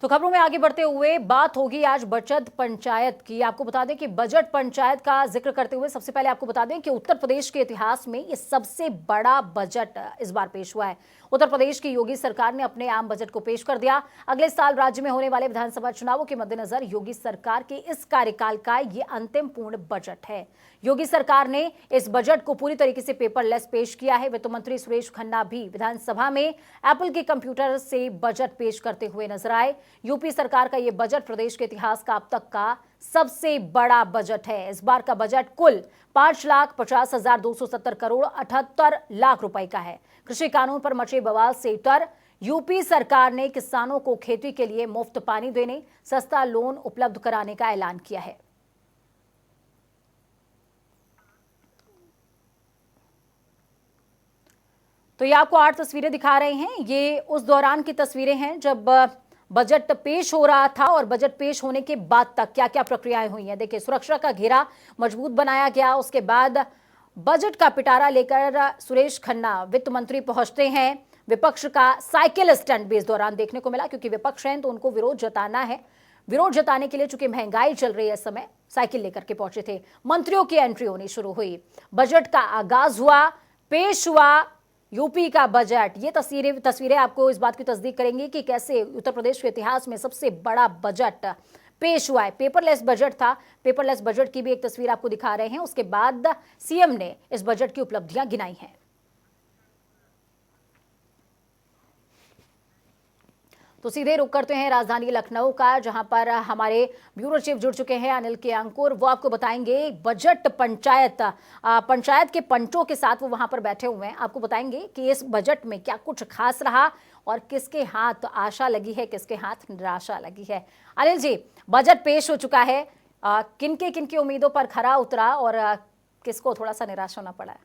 तो खबरों में आगे बढ़ते हुए बात होगी आज बचत पंचायत की। आपको बता दें कि बजट पंचायत का जिक्र करते हुए सबसे पहले आपको बता दें कि उत्तर प्रदेश के इतिहास में ये सबसे बड़ा बजट इस बार पेश हुआ है। उत्तर प्रदेश की योगी सरकार ने अपने आम बजट को पेश कर दिया। अगले साल राज्य में होने वाले विधानसभा चुनावों के मद्देनजर योगी सरकार के इस कार्यकाल का ये अंतिम पूर्ण बजट है। योगी सरकार ने इस बजट को पूरी तरीके से पेपरलेस पेश किया है। वित्त मंत्री सुरेश खन्ना भी विधानसभा में एप्पल के कंप्यूटर से बजट पेश करते हुए नजर आए। यूपी सरकार का यह बजट प्रदेश के इतिहास का अब तक का सबसे बड़ा बजट है। इस बार का बजट कुल 5,50,270 करोड़ 78 लाख रुपए का है। कृषि कानून पर मचे बवाल से इतर यूपी सरकार ने किसानों को खेती के लिए मुफ्त पानी देने, सस्ता लोन उपलब्ध कराने का ऐलान किया है। तो ये आपको 8 तस्वीरें दिखा रहे हैं। ये उस दौरान की तस्वीरें हैं जब बजट पेश हो रहा था और बजट पेश होने के बाद तक क्या क्या प्रक्रियाएं हुई हैं। देखिए, सुरक्षा का घेरा मजबूत बनाया गया। उसके बाद बजट का पिटारा लेकर सुरेश खन्ना वित्त मंत्री पहुंचते हैं। विपक्ष का साइकिल स्टंट भी इस दौरान देखने को मिला, क्योंकि विपक्ष हैं तो उनको विरोध जताना है। विरोध जताने के लिए चूंकि महंगाई चल रही है इस समय, साइकिल लेकर के पहुंचे थे। मंत्रियों की एंट्री होनी शुरू हुई। बजट का आगाज हुआ, पेश हुआ यूपी का बजट। ये तस्वीरें आपको इस बात की तस्दीक करेंगी कि कैसे उत्तर प्रदेश के इतिहास में सबसे बड़ा बजट पेश हुआ है। पेपरलेस बजट था। पेपरलेस बजट की भी एक तस्वीर आपको दिखा रहे हैं। उसके बाद सीएम ने इस बजट की उपलब्धियां गिनाई हैं। तो सीधे रुक करते हैं राजधानी लखनऊ का, जहां पर हमारे ब्यूरो चीफ जुड़ चुके हैं अनिल के अंकुर। वो आपको बताएंगे बजट पंचायत के पंचों के साथ वो वहां पर बैठे हुए हैं। आपको बताएंगे कि इस बजट में क्या कुछ खास रहा और किसके हाथ आशा लगी है, किसके हाथ निराशा लगी है। अनिल जी, बजट पेश हो चुका है, किनके किनकी उम्मीदों पर खरा उतरा और किसको थोड़ा सा निराश होना पड़ा है?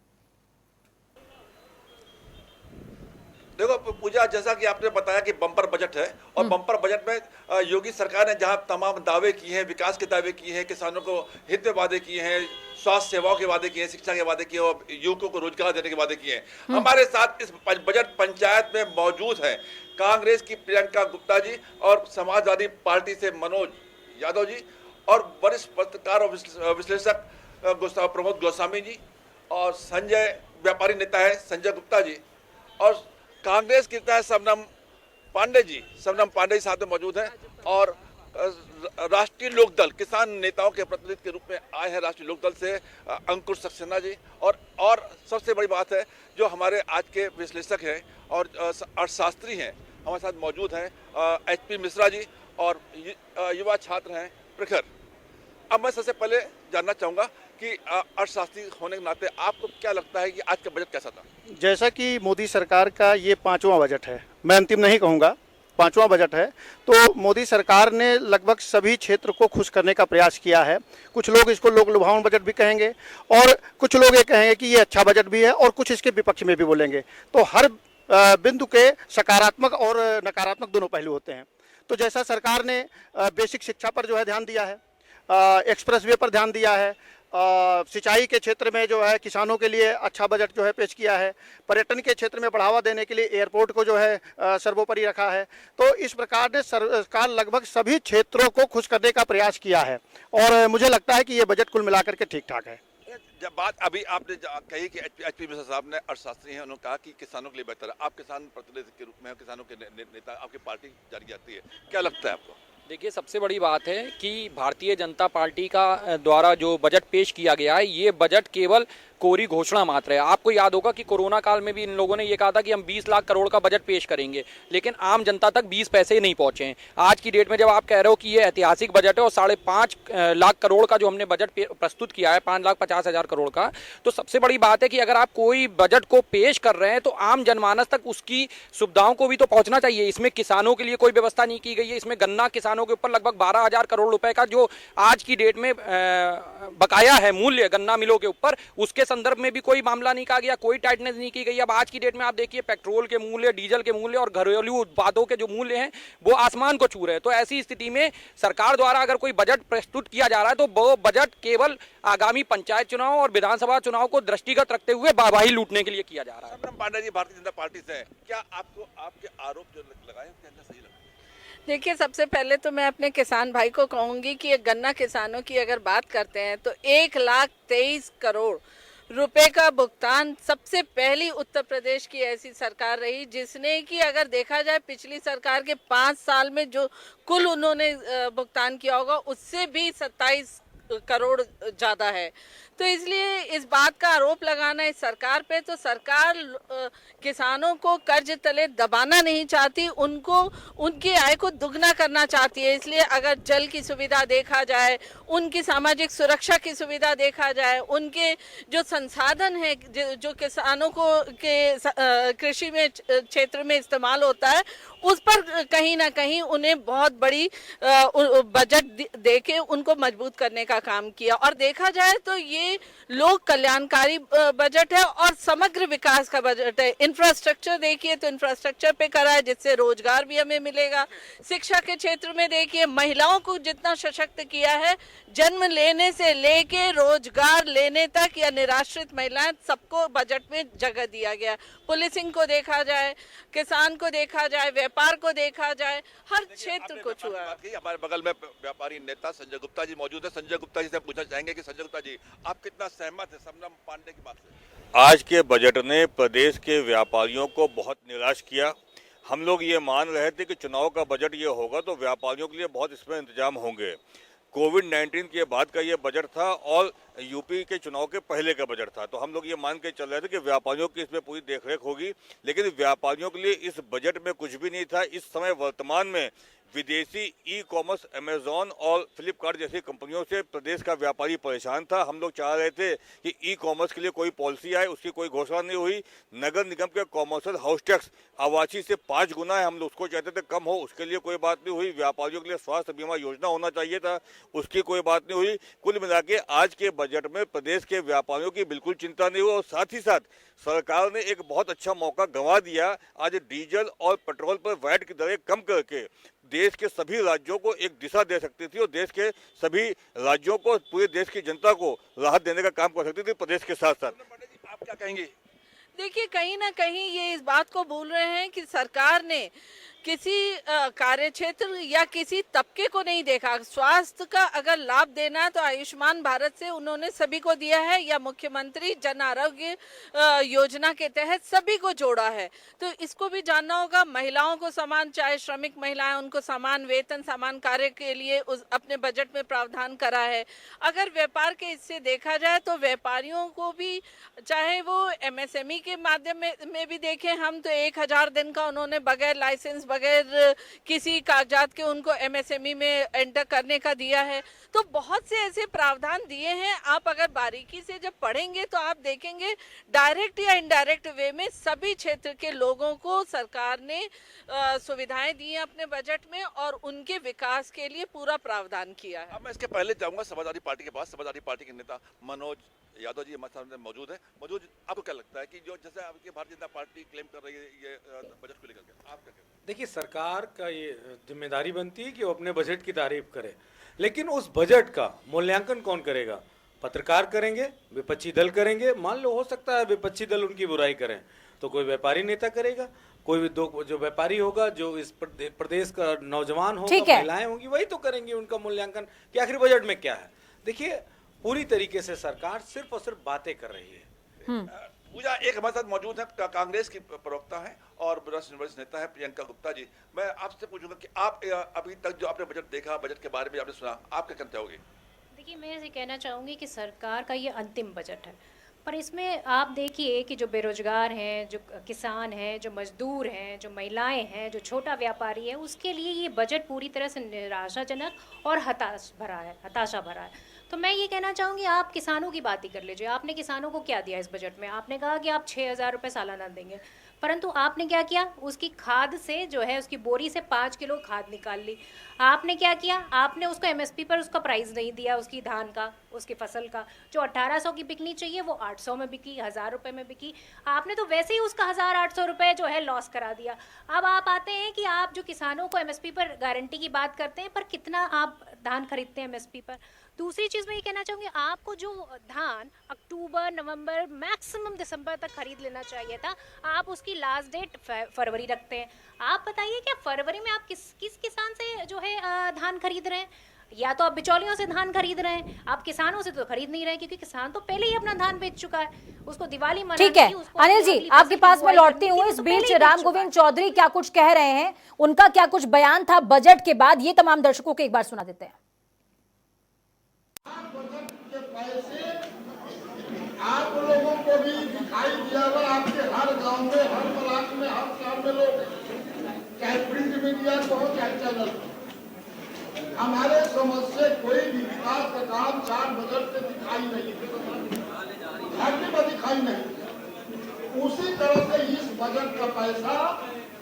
देखो पूजा, जैसा कि आपने बताया कि बम्पर बजट है और बम्पर बजट में योगी सरकार ने जहां तमाम दावे किए हैं, विकास के दावे किए हैं, किसानों को हित में वादे किए हैं, स्वास्थ्य सेवाओं के वादे किए हैं, शिक्षा के वादे किए और युवकों को रोजगार देने के वादे किए हैं। हमारे साथ इस बजट पंचायत में मौजूद है कांग्रेस की प्रियंका गुप्ता जी और समाजवादी पार्टी से मनोज यादव जी और वरिष्ठ पत्रकार और विश्लेषक प्रमोद गोस्वामी जी और संजय व्यापारी नेता है संजय गुप्ता जी और कांग्रेस के तहत शबनम पांडे साथ में मौजूद हैं और राष्ट्रीय लोकदल किसान नेताओं के प्रतिनिधि के रूप में आए हैं राष्ट्रीय लोकदल से अंकुर सक्सेना जी और सबसे बड़ी बात है जो हमारे आज के विश्लेषक हैं और अर्थशास्त्री हैं हमारे साथ मौजूद हैं HP मिश्रा जी और युवा छात्र हैं प्रखर। अब मैं सबसे पहले जानना चाहूँगा कि अर्थशास्त्री होने के नाते आपको क्या लगता है कि आज का बजट कैसा था? जैसा कि मोदी सरकार का ये 5वां बजट है, मैं अंतिम नहीं कहूँगा, 5वां बजट है, तो मोदी सरकार ने लगभग सभी क्षेत्र को खुश करने का प्रयास किया है। कुछ लोग इसको लोक लुभावन बजट भी कहेंगे और कुछ लोग ये कहेंगे कि ये अच्छा बजट भी है और कुछ इसके विपक्ष में भी बोलेंगे। तो हर बिंदु के सकारात्मक और नकारात्मक दोनों पहलू होते हैं। तो जैसा सरकार ने बेसिक शिक्षा पर जो है ध्यान दिया है, एक्सप्रेसवे पर ध्यान दिया है, सिंचाई के क्षेत्र में जो है किसानों के लिए अच्छा बजट जो है पेश किया है, पर्यटन के क्षेत्र में बढ़ावा देने के लिए एयरपोर्ट को जो है सर्वोपरि रखा है। तो इस प्रकार ने सरकार लगभग सभी क्षेत्रों को खुश करने का प्रयास किया है और मुझे लगता है कि ये बजट कुल मिलाकर के ठीक ठाक है। जब बात अभी आपने कही कि HP मिश्रा साहब ने अर्थशास्त्री हैं, उन्होंने कहा कि किसानों के लिए बेहतर है। आप किसान प्रतिनिधि के रूप में किसानों के नेता, आपकी पार्टी जारी जाती है, क्या लगता है आपको? देखिए, सबसे बड़ी बात है कि भारतीय जनता पार्टी का द्वारा जो बजट पेश किया गया है, ये बजट केवल कोरी घोषणा मात्र है। आपको याद होगा कि कोरोना काल में भी इन लोगों ने ये कहा था कि हम 20 लाख करोड़ का बजट पेश करेंगे, लेकिन आम जनता तक 20 पैसे नहीं पहुंचे हैं। आज की डेट में जब आप कह रहे हो कि ये ऐतिहासिक बजट है और 5.5 लाख करोड़ का जो हमने बजट प्रस्तुत किया है, 5,50,000 करोड़ का, तो सबसे बड़ी बात है कि अगर आप कोई बजट को पेश कर रहे हैं तो आम जनमानस तक उसकी सुविधाओं को भी तो पहुंचना चाहिए। इसमें किसानों के लिए कोई व्यवस्था नहीं की गई है। इसमें गन्ना किसानों के ऊपर लगभग 12,000 करोड़ रुपए का जो आज की डेट में बकाया है मूल्य गन्ना मिलों के ऊपर, उसके संदर्भ में भी कोई मामला नहीं कहा गया, कोई टाइटनेस नहीं की गई। अब आज की डेट में आप देखिए पेट्रोल के मूल्य, डीजल के मूल्य और घरेलू उत्पादों के जो मूल्य हैं वो आसमान को छू रहे हैं। तो ऐसी स्थिति में सरकार द्वारा अगर कोई बजट प्रस्तुत किया जा रहा है तो वो बजट केवल आगामी पंचायत चुनाव और विधानसभा चुनाव को दृष्टिगत रखते हुए वाहवाही लूटने के लिए किया जा रहा है। पांडे जी भारतीय जनता पार्टी से, क्या आपको आपके आरोप जो लगाए सही लगा? देखिए, सबसे पहले तो मैं अपने किसान भाई को कहूँगी कि ये गन्ना किसानों की अगर बात करते हैं तो 1,23 करोड़ रुपए का भुगतान सबसे पहली उत्तर प्रदेश की ऐसी सरकार रही जिसने कि अगर देखा जाए पिछली सरकार के 5 साल में जो कुल उन्होंने भुगतान किया होगा उससे भी 27 करोड़ ज़्यादा है। तो इसलिए इस बात का आरोप लगाना इस सरकार पे, तो सरकार किसानों को कर्ज तले दबाना नहीं चाहती, उनको उनकी आय को दुगना करना चाहती है। इसलिए अगर जल की सुविधा देखा जाए, उनकी सामाजिक सुरक्षा की सुविधा देखा जाए, उनके जो संसाधन है जो किसानों को के कृषि में क्षेत्र में इस्तेमाल होता है, उस पर कहीं ना कहीं उन्हें बहुत बड़ी बजट देके उनको मजबूत करने का काम किया। और देखा जाए तो ये लोक कल्याणकारी बजट है और समग्र विकास का बजट है। इंफ्रास्ट्रक्चर देखिए तो इंफ्रास्ट्रक्चर पे करा है जिससे रोजगार भी हमें मिलेगा। शिक्षा के क्षेत्र में देखिए महिलाओं को जितना सशक्त किया है, जन्म लेने से लेके रोजगार लेने तक या निराश्रित महिलाएं सबको बजट में जगह दिया गया। पुलिसिंग को देखा जाए, किसान को देखा जाए, व्यापार को देखा जाए, हर क्षेत्र को छुआ। हमारे बगल में व्यापारी नेता संजय गुप्ता जी मौजूद है। संजय गुप्ता जी से पूछना चाहेंगे कि संजय गुप्ता जी, आप कितना सहमत है सबनम पांडे की बात से? आज के बजट ने प्रदेश के व्यापारियों को बहुत निराश किया। हम लोग ये मान रहे थे कि चुनाव का बजट ये होगा तो व्यापारियों के लिए बहुत इसमें इंतजाम होंगे। कोविड-19 के बाद का ये बजट था और यूपी के चुनाव के पहले का बजट था, तो हम लोग ये मान के चल रहे थे कि व्यापारियों की इसमें पूरी देखरेख होगी, लेकिन व्यापारियों के लिए इस बजट में कुछ भी नहीं था। इस समय वर्तमान में विदेशी ई कॉमर्स अमेजॉन और फ्लिपकार्ट जैसी कंपनियों से प्रदेश का व्यापारी परेशान था। हम लोग चाह रहे थे कि ई कॉमर्स के लिए कोई पॉलिसी आए, उसकी कोई घोषणा नहीं हुई। नगर निगम के कॉमर्शियल हाउस टैक्स आवासी से 5 गुना है, हम लोग उसको चाहते थे कम हो, उसके लिए कोई बात नहीं हुई। व्यापारियों के लिए स्वास्थ्य बीमा योजना होना चाहिए था, उसकी कोई बात नहीं हुई। कुल मिला के आज के बजट में प्रदेश के व्यापारियों की बिल्कुल चिंता नहीं हुई और साथ ही साथ सरकार ने एक बहुत अच्छा मौका गंवा दिया। आज डीजल और पेट्रोल पर वैट की दरें कम करके देश के सभी राज्यों को एक दिशा दे सकती थी और देश के सभी राज्यों को, पूरे देश की जनता को राहत देने का काम कर सकती थी प्रदेश के साथ साथ। आप क्या कहेंगे? देखिए, कहीं ना कहीं ये इस बात को भूल रहे हैं कि सरकार ने किसी कार्य क्षेत्र या किसी तबके को नहीं देखा। स्वास्थ्य का अगर लाभ देना है तो आयुष्मान भारत से उन्होंने सभी को दिया है या मुख्यमंत्री जन आरोग्य योजना के तहत सभी को जोड़ा है। तो इसको भी जानना होगा। महिलाओं को समान, चाहे श्रमिक महिलाएं, उनको समान वेतन समान कार्य के लिए अपने बजट में प्रावधान करा है। अगर व्यापार के इससे देखा जाए तो व्यापारियों को भी, चाहे वो एमएसएमई के माध्यम में भी देखें हम, तो 1000 दिन का उन्होंने बगैर लाइसेंस, बगैर किसी कागजात के उनको एमएसएमई में एंटर करने का दिया है। तो बहुत से ऐसे प्रावधान दिए हैं। आप अगर बारीकी से जब पढ़ेंगे तो आप देखेंगे डायरेक्ट या इनडायरेक्ट वे में सभी क्षेत्र के लोगों को सरकार ने सुविधाएं दी हैं अपने बजट में और उनके विकास के लिए पूरा प्रावधान किया है। अब मैं इसके पहले जाऊंगा समाजवादी पार्टी के पास। समाजवादी पार्टी के नेता मनोज यादव जी हमारे सामने मौजूद है। मनोज, आपको क्या लगता है कि जो जैसे आपकी भारतीय जनता पार्टी क्लेम कर रही है ये बजट को लेकर के, आप क्या कहते हैं? देखिए, सरकार का ये जिम्मेदारी बनती है कि वो अपने बजट की तारीफ करे, लेकिन उस बजट का मूल्यांकन कौन करेगा? पत्रकार करेंगे, विपक्षी दल करेंगे। मान लो हो सकता है विपक्षी दल उनकी बुराई करें तो कोई व्यापारी नेता करेगा, कोई भी दो जो व्यापारी होगा, जो इस प्रदेश का नौजवान होगा, महिलाएं होंगी, वही तो करेंगे उनका मूल्यांकन कि आखिर बजट में क्या है। देखिए, पूरी तरीके से सरकार सिर्फ और सिर्फ बातें कर रही है। पूजा एक हमारे साथ मौजूद है, कांग्रेस की प्रवक्ता है और वरिष्ठ नेता है प्रियंका गुप्ता जी। मैं आपसे पूछूंगा कि आप अभी तक जो आपने बजट देखा, बजट के बारे में आपने सुना, आप क्या कहना चाहोगे? देखिए, मैं ये कहना चाहूँगी कि सरकार का ये अंतिम बजट है, पर इसमें आप देखिए कि जो बेरोजगार हैं, जो किसान हैं, जो मजदूर हैं, जो महिलाएं हैं, जो छोटा व्यापारी है, उसके लिए ये बजट पूरी तरह से निराशाजनक और हताशा भरा है। तो मैं ये कहना चाहूँगी, आप किसानों की बात ही कर लीजिए। आपने किसानों को क्या दिया इस बजट में? आपने कहा कि आप 6000 रुपये सालाना देंगे, परंतु आपने क्या किया? उसकी खाद से जो है, उसकी बोरी से 5 किलो खाद निकाल ली। आपने क्या किया? आपने उसको एमएसपी पर उसका प्राइस नहीं दिया, उसकी धान का, उसकी फसल का। जो 1800 की बिकनी चाहिए वो 800 में बिकी, 1000 रुपये में बिकी। आपने तो वैसे ही उसका 1800 रुपये जो है लॉस करा दिया। अब आप आते हैं कि आप जो किसानों को एमएसपी पर गारंटी की बात करते हैं, पर कितना आप धान खरीदते हैं एमएसपी पर? दूसरी चीज़ मैं ये कहना चाहूँगी, आपको जो धान अक्टूबर, नवंबर, मैक्सिमम दिसंबर तक खरीद लेना चाहिए था, आप उसकी लास्ट डेट फरवरी रखते हैं। आप बताइए, क्या फरवरी में आप किस किसान से जो है धान खरीद रहे हैं, या तो आप बिचौलियों से धान खरीद रहे हैं, आप किसानों से तो खरीद नहीं रहे, क्योंकि किसान तो पहले ही अपना धान बेच चुका है, उसको दिवाली मनानी ठीक है। थी, उसको अनिल अपनी जी, अगली आपके फसल पास की मैं बुआई लौटती करनी हूँ। थी, इस तो पहले बीच ही बेच राम चुका गोविंद है। चौधरी क्या कुछ कह रहे हैं, उनका क्या कुछ बयान था बजट के बाद, ये तमाम दर्शकों को एक बार सुना देते हैं। आप लोगों को भी दिखाई दिया होगा, आपके हर गांव में, हर ब्लॉक में, हर शहर में लोग, चाहे प्रिंट मीडिया को हो चाहे चैनल, हमारे समझ से कोई भी विकास का काम 4 बजट से दिखाई नहीं, धरती पर दिखाई नहीं। उसी तरह से इस बजट का पैसा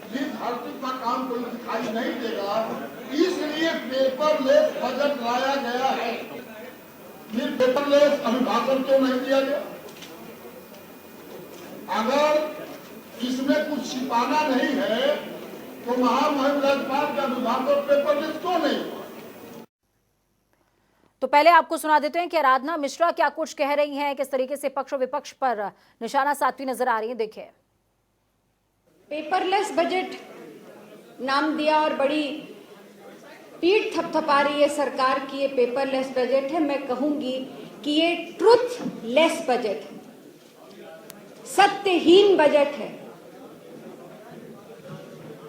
जिस धरती पर काम कोई दिखाई नहीं देगा, इसलिए पेपरलेस बजट लाया गया है। ये पेपरलेस अभिभाषण क्यों नहीं दिया गया? अगर इसमें कुछ छिपाना नहीं है तो महामहिम राज्यपाल का अभिभाषण पेपरलेस क्यों नहीं? तो पहले आपको सुना देते हैं कि आराधना मिश्रा क्या कुछ कह रही हैं, किस तरीके से पक्ष और विपक्ष पर निशाना साधती नजर आ रही है। देखिए, पेपरलेस बजट नाम दिया और बड़ी पीठ थपथपा रही है सरकार की, ये पेपरलेस बजट है। मैं कहूंगी कि ये ट्रुथ लेस बजट है, सत्यहीन बजट है।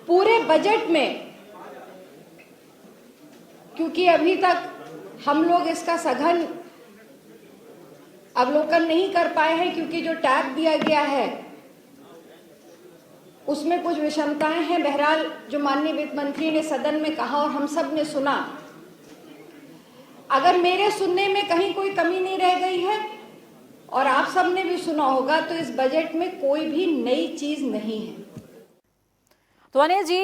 पूरे बजट में, क्योंकि अभी तक हम लोग इसका सघन अवलोकन नहीं कर पाए हैं, क्योंकि जो टैब दिया गया है उसमें कुछ विषमताएं हैं। बहरहाल जो माननीय वित्त मंत्री ने सदन में कहा और हम सब ने सुना, अगर मेरे सुनने में कहीं कोई कमी नहीं रह गई है और आप सब ने भी सुना होगा, तो इस बजट में कोई भी नई चीज नहीं है। तो अनिल जी,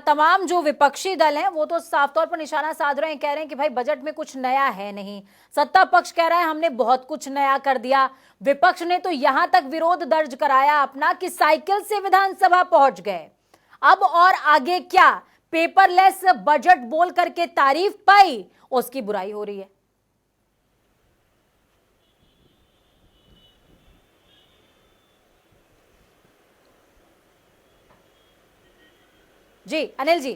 तमाम जो विपक्षी दल हैं वो तो साफ तौर पर निशाना साध रहे हैं, कह रहे हैं कि भाई बजट में कुछ नया है नहीं। सत्ता पक्ष कह रहा है हमने बहुत कुछ नया कर दिया। विपक्ष ने तो यहां तक विरोध दर्ज कराया अपना कि साइकिल से विधानसभा पहुंच गए। अब और आगे क्या? पेपरलेस बजट बोल करके तारीफ पाई, उसकी बुराई हो रही है। जी अनिल जी।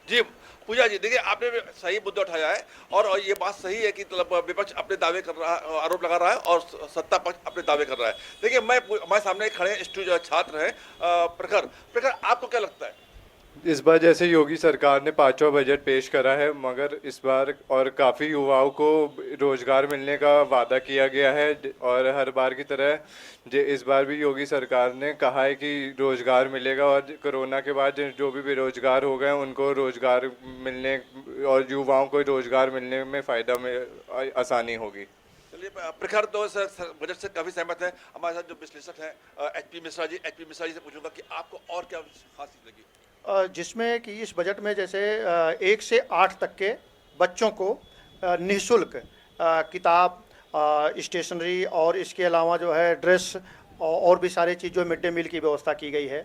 जी पूजा जी, देखिए आपने भी सही मुद्दा उठाया है और ये बात सही है कि मतलब विपक्ष अपने दावे कर रहा है, आरोप लगा रहा है और सत्ता पक्ष अपने दावे कर रहा है। देखिए हमारे सामने खड़े छात्र हैं प्रखर, आपको क्या लगता है? इस बार जैसे योगी सरकार ने 5वां बजट पेश करा है, मगर इस बार और काफ़ी युवाओं को रोजगार मिलने का वादा किया गया है और हर बार की तरह इस बार भी योगी सरकार ने कहा है कि रोजगार मिलेगा और कोरोना के बाद जो भी बेरोजगार हो गए उनको रोजगार मिलने और युवाओं को रोजगार मिलने में फ़ायदा में आसानी होगी। चलिए, प्रखर तो बजट से काफ़ी सहमत है। हमारे साथ जो विश्लेषक हैं एचपी मिश्रा जी से पूछूंगा कि आपको और क्या खास चीज़ लगी जिसमें कि इस बजट में जैसे 1 से 8 तक के बच्चों को निःशुल्क किताब, स्टेशनरी और इसके अलावा जो है ड्रेस और भी सारे चीज़ जो मिड डे मील की व्यवस्था की गई है।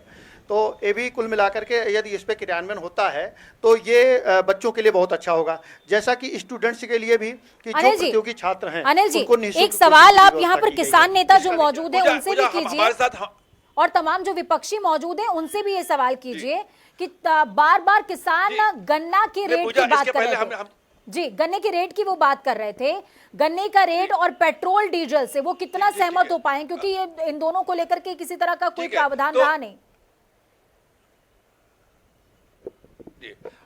तो ये भी कुल मिलाकर के यदि इस पर क्रियान्वयन होता है तो ये बच्चों के लिए बहुत अच्छा होगा, जैसा कि स्टूडेंट्स के लिए भी कि जो प्रतियोगी छात्र हैं। अनिल जी, एक सवाल आप यहाँ पर किसान नेता जो मौजूद है उनसे भी कीजिए और तमाम जो विपक्षी मौजूद हैं उनसे भी ये सवाल कीजिए कि बार बार किसान गन्ना के रेट की बात कर रहे थे। जी, गन्ने के रेट की वो बात कर रहे थे। गन्ने का रेट और पेट्रोल डीजल से वो कितना सहमत हो पाए, क्योंकि ये इन दोनों को लेकर के किसी तरह का कोई प्रावधान रहा नहीं।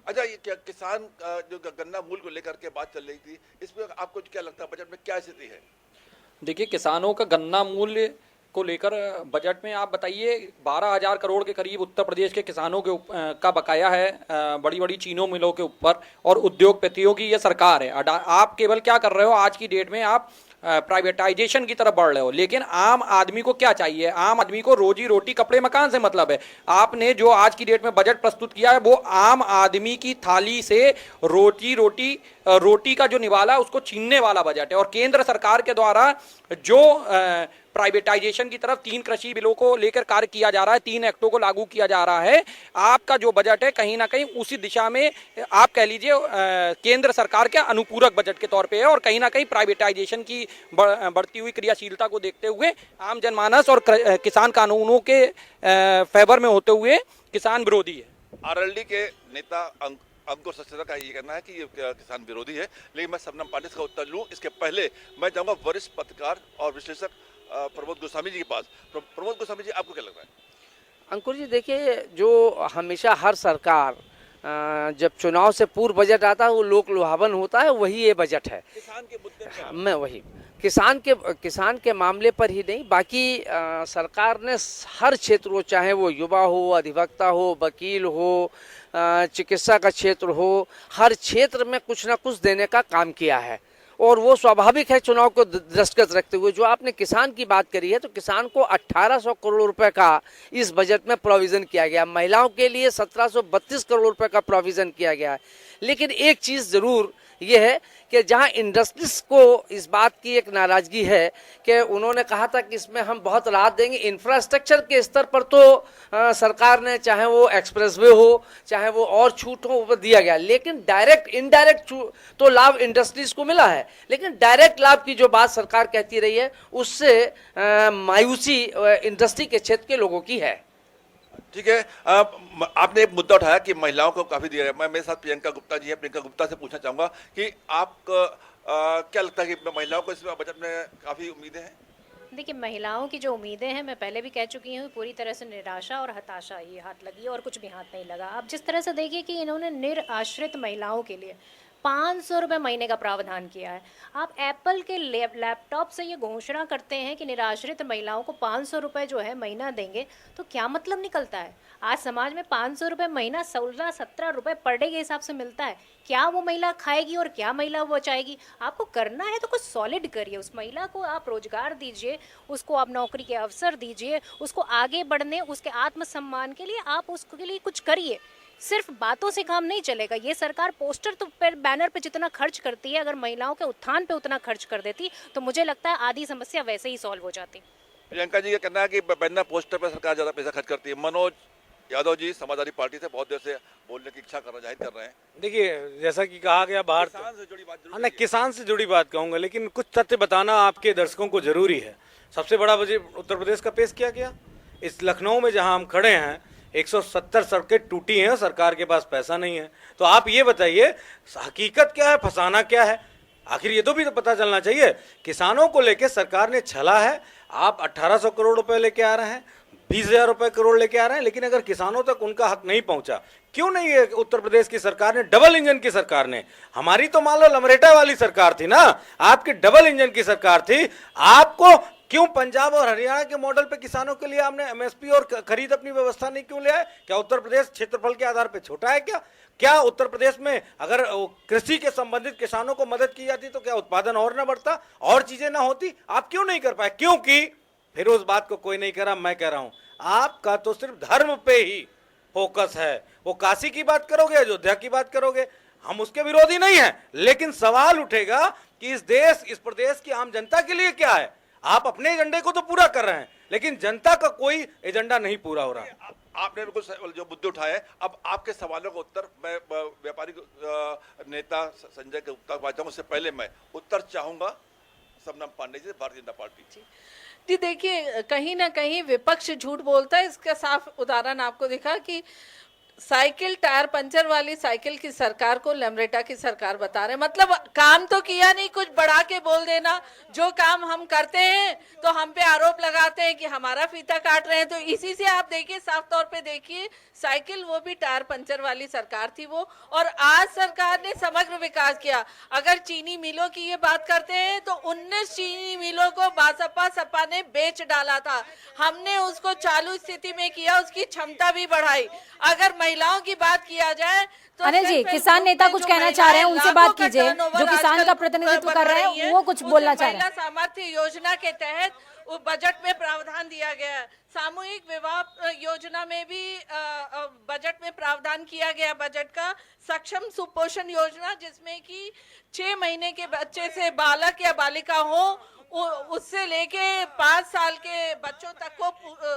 अच्छा, ये क्या किसान जो गन्ना मूल्य को लेकर के बात चल रही थी, इसमें आपको क्या लगता है बजट में क्या स्थिति है? देखिए, किसानों का गन्ना मूल्य को लेकर बजट में आप बताइए 12,000 करोड़ के करीब उत्तर प्रदेश के किसानों के का बकाया है बड़ी बड़ी चीनों मिलों के ऊपर और उद्योगपतियों की ये सरकार है। आप केवल क्या कर रहे हो, आज की डेट में आप प्राइवेटाइजेशन की तरफ बढ़ रहे हो, लेकिन आम आदमी को क्या चाहिए? आम आदमी को रोजी रोटी कपड़े मकान से मतलब है। आपने जो आज की डेट में बजट प्रस्तुत किया है वो आम आदमी की थाली से रोटी का जो निवाला है उसको छीनने वाला बजट है। और केंद्र सरकार के द्वारा जो प्राइवेटाइजेशन की तरफ 3 कृषि बिलों को लेकर कार्य किया जा रहा है, 3 एक्टों को लागू किया जा रहा है, आपका जो बजट है कहीं ना कहीं उसी दिशा में आप कह लीजिए केंद्र सरकार के अनुपूरक बजट के तौर पे है और कहीं ना कहीं प्राइवेटाइजेशन की बढ़ती हुई क्रियाशीलता को देखते हुए आम जनमानस और किसान कानूनों के फेवर में होते हुए किसान विरोधी है। आरएलडी के नेता अंकुर सक्सेना का ये कहना है कि ये किसान विरोधी है, लेकिन मैं शबनम पांडे का उत्तर लूं इसके पहले मैं जाऊंगा वरिष्ठ पत्रकार और विश्लेषक प्रमोद गोस्वामी जी के पास। प्रमोद गोस्वामी जी, आपको क्या लग रहा है? अंकुर जी देखिए, जो हमेशा हर सरकार जब चुनाव से पूर्व बजट आता है वो लोक लुभावन होता है, वही ये बजट है। किसान के मुद्दे पे मैं वही किसान के मामले पर ही नहीं, बाकी सरकार ने हर क्षेत्र को, चाहे वो युवा हो, अधिवक्ता हो, वकील हो, चिकित्सा का क्षेत्र हो, हर क्षेत्र में कुछ ना कुछ देने का काम किया है। और वो स्वाभाविक है चुनाव को दृष्टिगत रखते हुए। जो आपने किसान की बात करी है, तो किसान को 1800 करोड़ रुपए का इस बजट में प्रोविज़न किया गया। महिलाओं के लिए 1732 करोड़ रुपए का प्रोविज़न किया गया है। लेकिन एक चीज़ ज़रूर ये है कि जहां इंडस्ट्रीज को इस बात की एक नाराज़गी है कि उन्होंने कहा था कि इसमें हम बहुत राहत देंगे। इंफ्रास्ट्रक्चर के स्तर पर तो सरकार ने, चाहे वो एक्सप्रेसवे हो, चाहे वो और छूट हो, वो दिया गया। लेकिन डायरेक्ट इनडायरेक्ट तो लाभ इंडस्ट्रीज को मिला है, लेकिन डायरेक्ट लाभ की जो बात सरकार कहती रही है, उससे मायूसी इंडस्ट्री के क्षेत्र के लोगों की है। ठीक है, आपने एक मुद्दा उठाया कि महिलाओं को काफी दिया है। मैं मेरे साथ प्रियंका गुप्ता जी हैं। प्रियंका गुप्ता से पूछना चाहूंगा कि आप क्या लगता है कि महिलाओं को इस बजट में काफी उम्मीदें हैं? देखिए, महिलाओं की जो उम्मीदें हैं, मैं पहले भी कह चुकी हूँ, पूरी तरह से निराशा और हताशा ये हाथ लगी और कुछ भी हाथ नहीं लगा। अब जिस तरह से देखिए कि इन्होंने निराश्रित महिलाओं के लिए 500 रुपये महीने का प्रावधान किया है। आप एप्पल के लैपटॉप से ये घोषणा करते हैं कि निराश्रित महिलाओं को 500 रुपये जो है महीना देंगे, तो क्या मतलब निकलता है? आज समाज में 500 रुपये महीना 16-17 रुपये पर डे के हिसाब से मिलता है। क्या वो महिला खाएगी और क्या महिला वो बचाएगी? आपको करना है तो कुछ सॉलिड करिए। उस महिला को आप रोजगार दीजिए, उसको आप नौकरी के अवसर दीजिए, उसको आगे बढ़ने, उसके आत्मसम्मान के लिए आप उसके लिए कुछ करिए। सिर्फ बातों से काम नहीं चलेगा। ये सरकार पोस्टर तो बैनर पे जितना खर्च करती है, अगर महिलाओं के उत्थान पे उतना खर्च कर देती तो मुझे लगता है आधी समस्या वैसे ही सॉल्व हो जाती। प्रियंका जी का कहना है कि बैनर पोस्टर पर सरकार ज्यादा पैसा खर्च करती है। मनोज यादव जी समाजवादी पार्टी से बहुत देर से बोलने की इच्छा जाहिर कर रहे हैं। देखिए, जैसा कि कहा गया, बाहर किसान से जुड़ी बात हाँ, किसान से जुड़ी बात कहूंगा, लेकिन कुछ तथ्य बताना आपके दर्शकों को जरूरी है। सबसे बड़ा बजट उत्तर प्रदेश का पेश किया गया। इस लखनऊ में जहां हम खड़े हैं, 170 सड़कें टूटी हैं, सरकार के पास पैसा नहीं है। तो आप ये बताइए, हकीकत क्या है, फसाना क्या है? आखिर ये तो भी पता चलना चाहिए। किसानों को लेके सरकार ने छला है। आप 1800 करोड़ रुपए लेके आ रहे हैं, 20,000 रुपए करोड़ लेके आ रहे हैं, लेकिन अगर किसानों तक उनका हक नहीं पहुंचा, क्यों नहीं है उत्तर प्रदेश की सरकार ने, डबल इंजन की सरकार ने, हमारी तो मान लो लमरेटा वाली सरकार थी ना, आपकी डबल इंजन की सरकार थी, आपको क्यों पंजाब और हरियाणा के मॉडल पे किसानों के लिए हमने एमएसपी और खरीद अपनी व्यवस्था नहीं क्यों ले आए? क्या उत्तर प्रदेश क्षेत्रफल के आधार पे छोटा है क्या उत्तर प्रदेश में अगर कृषि के संबंधित किसानों को मदद की जाती तो क्या उत्पादन और ना बढ़ता, और चीजें ना होती? आप क्यों नहीं कर पाए? क्योंकि फिर उस बात को कोई नहीं करा। मैं कह रहा हूं, आपका तो सिर्फ धर्म पे ही फोकस है। वो काशी की बात करोगे, अयोध्या की बात करोगे, हम उसके विरोधी नहीं है, लेकिन सवाल उठेगा कि इस प्रदेश की आम जनता के लिए क्या है? आप अपने एजेंडे को तो पूरा कर रहे हैं, लेकिन जनता का कोई एजेंडा नहीं पूरा हो रहा। आपने बिल्कुल जो मुद्दे उठाए, अब आपके सवालों का उत्तर मैं व्यापारी नेता संजय के उत्तर पाता हूँ। उससे पहले मैं उत्तर चाहूंगा शबनम पांडे जी, भारतीय जनता पार्टी। जी देखिए, कहीं ना कहीं विपक्ष झूठ बोलता है। इसका साफ उदाहरण आपको दिखा कि साइकिल टायर पंचर वाली साइकिल की सरकार को लमरेटा की सरकार बता रहे। मतलब काम तो किया नहीं, कुछ बढ़ा के बोल देना। जो काम हम करते हैं तो हम पे आरोप लगाते हैं कि हमारा फीता काट रहे हैं। तो इसी से आप देखिए, साफ तौर पे देखिए, साइकिल वो भी टायर पंचर वाली सरकार थी वो। और आज सरकार ने समग्र विकास किया। अगर चीनी मिलों की ये बात करते हैं तो 19 चीनी मिलों को सपा ने बेच डाला था। हमने उसको चालू स्थिति में किया, उसकी क्षमता भी बढ़ाई। अगर महिलाओं की बात किया जाए तो अनिल जी, किसान नेता कुछ कहना चाह रहे हैं, उनसे बात कीजिए। जो किसान का प्रतिनिधित्व कर रहे हैं वो कुछ बोलना चाह रहे हैं। महिला सामर्थ्य योजना के तहत बजट में प्रावधान दिया गया है। सामूहिक विवाह योजना में भी बजट में प्रावधान किया गया। बजट का सक्षम सुपोषण योजना, जिसमें कि 6 महीने के बच्चे से बालक या बालिका हो, उससे लेके 5 साल के बच्चों तक को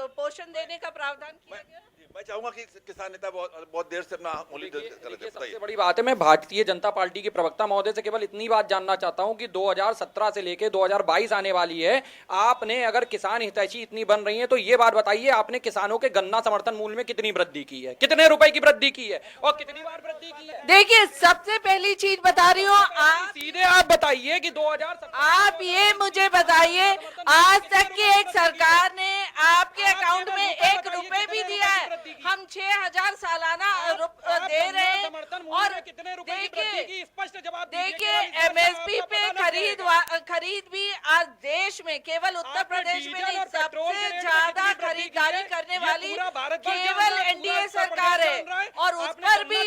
पोषण देने का प्रावधान किया गया। मैं चाहूंगा कि किसान नेता बहुत देर से अपना मूल्य कर लेते हैं। सबसे बड़ी बात है, मैं भारतीय जनता पार्टी के प्रवक्ता महोदय से केवल इतनी बात जानना चाहता हूं कि 2017 से लेके 2022 आने वाली है, आपने अगर किसान हितैषी इतनी बन रही है तो ये बात बताइए, आपने किसानों के गन्ना समर्थन मूल्य में कितनी वृद्धि की है, कितने रुपए की वृद्धि की है और कितनी बार वृद्धि की है? देखिए, सबसे पहली चीज बता रही हूँ, आप सीधे आप बताइए कि 2017 आप ये मुझे बताइए, आज तक की एक सरकार ने आपके अकाउंट में 1 रुपए भी दिया है? हम 6,000 सालाना दे रहे हैं और देखिए एमएसपी पे खरीद भी आज देश में, केवल उत्तर प्रदेश में नहीं, सबसे ज्यादा खरीदारी करने वाली केवल एनडीए सरकार है। और उस पर भी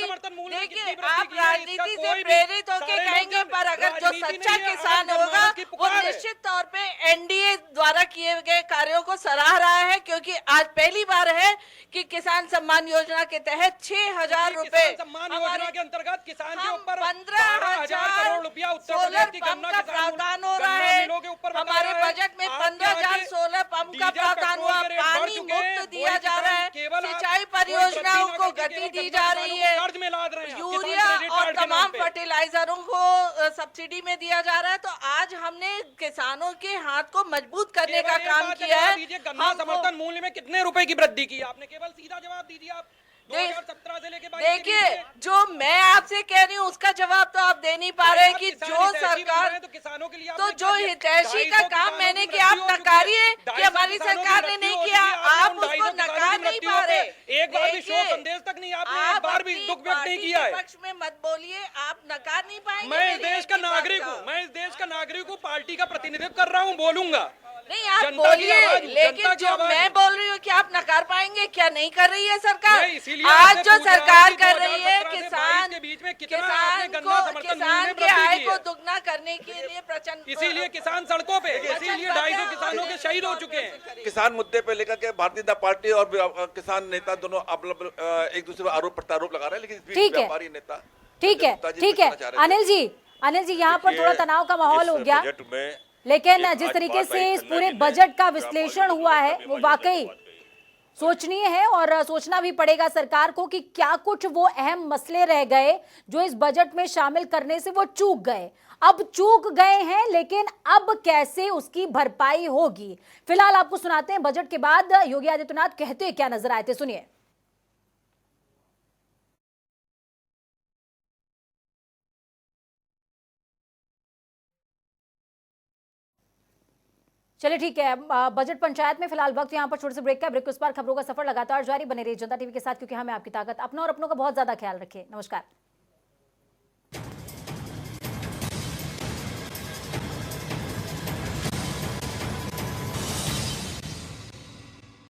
देखिए, आप राजनीति से प्रेरित होकर कहेंगे, पर अगर जो सच्चा किसान होगा वो निश्चित तौर पे एनडीए द्वारा किए गए कार्यों को सराह रहा है, क्योंकि आज पहली बार है कि किसान सम्मान योजना के तहत 6,000 रुपए सम्मान योजना के अंतर्गत किसान के ऊपर 15,000 करोड़ रुपया उत्तर सोलर प्रदेश की पंप गन्ना का किसानों प्रावधान हो रहा है। मिलों के ऊपर हमारे बताया है। बजट में आप 15,000 आगे सोलर पंप का डीजल, प्रावधान हुआ, पेट्रोल के रेट बढ़ पानी चुके हैं, मुफ्त दिया बोरी जा रहा है, केवल आप सिंचाई कोई परियोजनाओं वृद्धि को न करके गति केवल दी जा रही है, कर्ज में लाद रहे हैं, यूरिया किसान क्रेडिट और कार्ड के नाम तमाम पे। फर्टिलाइजरों को सब्सिडी में दिया जा रहा है। तो आज हमने किसानों के हाथ को मजबूत करने का काम किया है। गन्ना समर्थन मूल्य में कितने रुपए की वृद्धि की आपने? केवल सीधा जवाब दीजिए आप। 2017 से लेके 22 देखिए, जो मैं आपसे कह रही हूँ उसका जवाब तो आप दे नहीं पा रहे कि जो सरकार, तो किसानों के लिए तो जो हितैषी का काम मैंने किया, आप नकारिए कि हमारी सरकार ने नहीं किया, आप उसको नकार नहीं पा रहे। एक बार भी शोक संदेश तक नहीं, आपने एक बार भी दुख व्यक्त नहीं किया है। पक्ष में मत बोलिए, आप नकार नहीं पाएंगे। मैं इस देश का नागरिक हूँ, मैं इस देश का नागरिक हूँ, पार्टी का प्रतिनिधित्व कर रहा हूँ, बोलूंगा नहीं, आप बोलिए, लेकिन जो मैं बोल रही हूँ कि आप नकार पाएंगे? क्या नहीं कर रही है सरकार? आज जो सरकार कर रही है, किसान के आय को दुगना करने के लिए प्रचंड, इसीलिए किसान सड़कों पे, इसीलिए 250 किसानों के शहीद हो चुके हैं। किसान मुद्दे पे लेकर के भारतीय जनता पार्टी और किसान नेता दोनों एक दूसरे पर आरोप प्रत्यारोप लगा रहे हैं, लेकिन इस बीच व्यापारी नेता ठीक है अनिल जी यहाँ पर थोड़ा तनाव का माहौल हो गया, लेकिन जिस तरीके से इस पूरे बजट का विश्लेषण हुआ है वो वाकई सोचनीय है और सोचना भी पड़ेगा सरकार को कि क्या कुछ वो अहम मसले रह गए जो इस बजट में शामिल करने से वो चूक गए। अब चूक गए हैं, लेकिन अब कैसे उसकी भरपाई होगी। फिलहाल आपको सुनाते हैं बजट के बाद योगी आदित्यनाथ कहते क्या नजर आए थे, सुनिए। चलिए ठीक है, बजट पंचायत में फिलहाल वक्त यहाँ पर छोटे से ब्रेक का। ब्रेक के उस पार खबरों का सफर लगातार जारी, बने रहिए जनता टीवी के साथ, क्योंकि हमें आपकी ताकत, अपना और अपनों का बहुत ज्यादा ख्याल रखिए। नमस्कार।